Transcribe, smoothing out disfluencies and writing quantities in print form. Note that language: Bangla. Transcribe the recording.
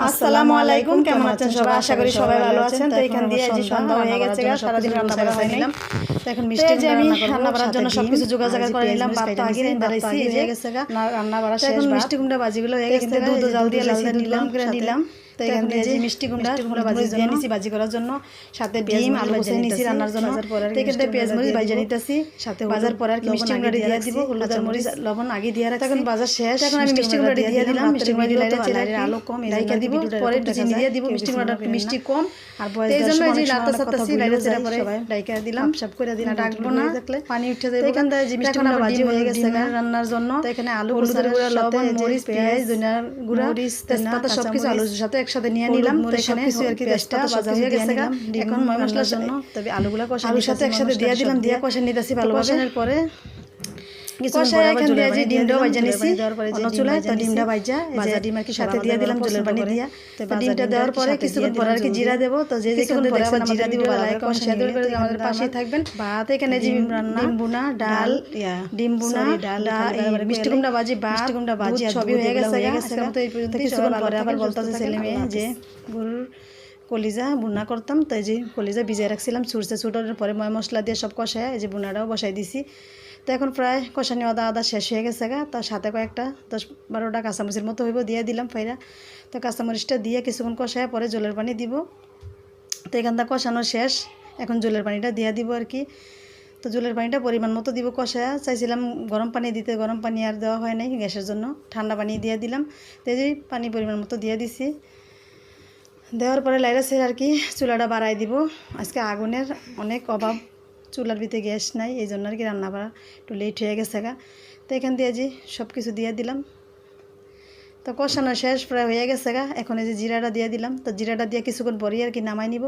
আসসালামু আলাইকুম, কেমন আছেন সবাই? আশা করি সবাই ভালো আছেন। তো এখান দিয়ে যে সন্ধ্যা হয়ে গেছে, সারাদিন রান্না করা হয় নিলাম। তো এখন মিষ্টি আমি রান্না করার জন্য সবকিছু জোগাড় করে নিলাম। ভাত তো আগে বাড়াইছি, এই যে রান্না বাড়া শেষ। এখন মিষ্টি কুমড়া ভাজিগুলো হয়ে গেছে, দুধ জাল দিয়ে নিলাম। তো এখান দিয়ে যে মিষ্টি কুমড়া ভাজি দিয়ে নিছি ভাজি করার জন্য, সাথে ডিম আলু বসিয়ে নিছি রান্নার জন্য। তো এখান থেকে পেঁয়াজ মরিচ ভাজা নিতেছি, সাথে বাজার পরে আর কি মিষ্টি কুমড়া দিয়ে দিব, হলুদ আর মরিচ লবণ আগে দিয়ে রাখছি। এখন বাজার শেষ, এখন আমি মিষ্টি কুমড়া দিয়ে দিলাম। মিষ্টি কুমড়া দিলে আলু কম, লাইকা দিব, পরে চিনি দিয়ে দিব। মিষ্টি কুমড়াটা একটু মিষ্টি কম, আর এই জন্য এই যে লাতা সাতাছি লাইটা চেরা পরে লাইকা দিলাম, সব করে দিলাম। ডাকবো না, পানি উঠে যাবে। এখান থেকে যে মিষ্টি কুমড়া ভাজি হয়ে গেছে রান্নার জন্য। তো এখানে আলু হলুদের গুঁড়া লবণ মরিচ পেঁয়াজ ধনিয়ার গুঁড়া তেজপাতা সবকিছু আলুর সাথে একসাথে নিয়ে নিলাম। তো এখানে কিছু আর কি পেস্টটা ভাজা হয়ে গেছে। এখন ময় মশলার জন্য তবে আলুগুলা কষা আলুর সাথে একসাথে দিয়ে দিলাম, দিয়ে কষে নিতেছি ভালোভাবে। পরে কষায় এখান দিয়ে যে ডিমটাও ভাজা নিছি অন্য চুলায়। তো ডিমটা ভাজা ডিম আর কি সাথে দিয়ে দিলাম জলের পানি দিয়া। তো ডিমটা দেওয়ার পরে কিছুক্ষণ পরে আর কি জিরা দেবো। তো যে কিছুক্ষণ পরে আবার জিরা দিব, লাইক কমেন্ট শেয়ার করে আমাদের পাশেই থাকবেন। ভাত এখানে যে রান্না ডিম বুনা ডাল ডিম বুনা ডাল মিষ্টি কুমড়া ভাজি মিষ্টি কুমড়া ভাজি সবই হয়ে গেছে। তো এই পর্যন্ত কিছুক্ষণ পরে আবার বলতেছে ছেলে মেয়ে যে গরুর কলিজা বুনা করতাম। তো এই যে কলিজা ভিজিয়ে রাখছিলাম, ছুটছে ছুটানোর পরে ময় মশলা দিয়ে সব কষায় এই যে বুনাটাও বসাই দিছি। তো এখন প্রায় কষানি আদা শেষ হয়ে গেছে তার সাথে কয়েকটা 10-12টা কাঁচামরিচের মতো হইব দিয়ে দিলাম ফাইরা। তো কাঁচামরিচটা দিয়ে কিছুক্ষণ কষায় পরে জলের পানি দিব। তো এখানটা কষানো শেষ, এখন জলের পানিটা দিয়ে দিব আর কি। তো জলের পানিটা পরিমাণ মতো দিব। কষায় চাইছিলাম গরম পানি দিতে, গরম পানি আর দেওয়া হয় নাই গ্যাসের জন্য, ঠান্ডা পানি দিয়ে দিলাম। তো এই যে পানি পরিমাণ মতো দিয়ে দিছি। দেওয়ার পরে লাইরা সে আর কি চুলাটা বাড়াই দিব। আজকে আগুনের অনেক অভাব, চুলার ভিতরে গ্যাস নাই, এই জন্য আর কি রান্না করা একটু লেট হয়ে গেছে তো এখান দিয়ে যে সব কিছু দিয়ে দিলাম। তো কষানো শেষ প্রায় হয়ে গেছে এখন এই যে জিরাটা দিয়ে দিলাম। তো জিরাটা দিয়ে কিছুক্ষণ পরেই আর কি নামাই নিব।